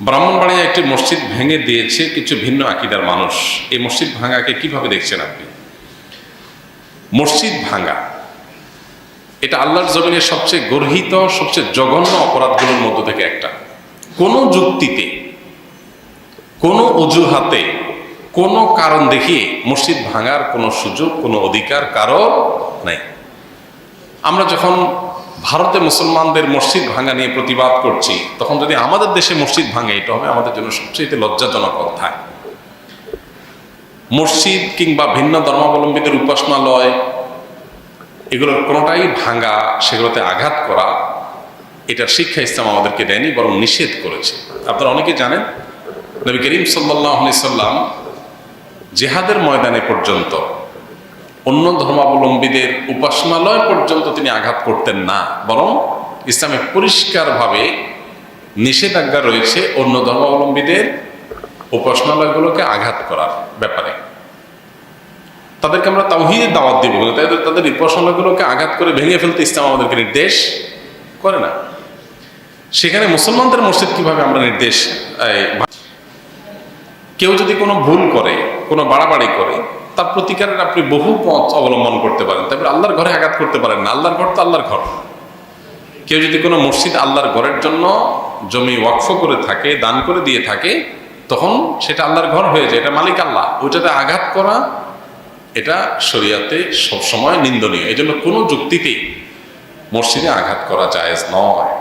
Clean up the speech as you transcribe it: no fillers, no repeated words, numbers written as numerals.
ব্রাহ্মণবাড়িয়ায় একটি মসজিদ ভেঙে দিয়েছে কিছু ভিন্ন আকীদার মানুষ। এই মসজিদ ভাঙাকে কিভাবে দেখছেন আপনি? মসজিদ ভাঙা এটা আল্লাহর জমিনে সবচেয়ে গর্হিত, সবচেয়ে জঘন্য অপরাধগুলোর মধ্য থেকে একটা। কোনো যুক্তিতে, কোনো অজুহাতে, কোনো কারণ দেখিয়ে মসজিদ ভাঙার কোনো সুযোগ, কোনো অধিকার কারো নাই। আমরা যখন ভারতে মুসলমানদের মসজিদ ভাঙা নিয়ে প্রতিবাদ করছি, তখন যদি আমাদের দেশে মসজিদ ভাঙে, এটা হবে আমাদের জন্য সবচেয়ে লজ্জাজনক অধ্যায়। মসজিদ কিংবা ভিন্ন ধর্মাবলম্বীদের উপাসনালয়, এগুলোর কোনোটাই ভাঙা, সেগুলোতে আঘাত করা, এটার শিক্ষা ইসলাম আমাদেরকে দেয়নি, বরং নিষেধ করেছে। আপনারা অনেকে জানেন, নবী করিম সাল্লাল্লাহু আলাইহি সাল্লাম জিহাদের ময়দানে পর্যন্ত অন্য ধর্মাবলম্বীদের উপাসনালয় পর্যন্ত তিনি আঘাত করতেন না, বরং ইসলামে পরিষ্কারভাবে নিষেধাজ্ঞা রয়েছে অন্য ধর্মাবলম্বীদের উপাসনালয়গুলোকে আঘাত করার ব্যাপারে। তাদেরকে আমরা তাওহীদের দাওয়াত দিব, তাদের উপাসনালয়গুলোকে আঘাত করে ভেঙে ফেলতে ইসলাম আমাদেরকে নির্দেশ করে না। সেখানে মুসলমানদের মসজিদ কিভাবে আমরা নির্দেশ? কেউ যদি কোনো ভুল করে, কোনো বাড়াবাড়ি করে, তার প্রতিকারের আপনি বহু পথ অবলম্বন করতে পারেন। তারপরে আল্লাহর ঘরে আঘাত করতে পারেন না। আল্লাহর ঘর তো আল্লাহর ঘর। কেউ যদি কোনো মসজিদ আল্লাহর ঘরের জন্য জমি ওয়াকফ করে থাকে, দান করে দিয়ে থাকে, তখন সেটা আল্লাহর ঘর হয়ে যায়, এটা মালিক আল্লাহ। ওইটাতে আঘাত করা, এটা শরিয়াতে সবসময় নিন্দনীয়। এই জন্য কোনো যুক্তিতেই মসজিদে আঘাত করা জায়েজ নয়।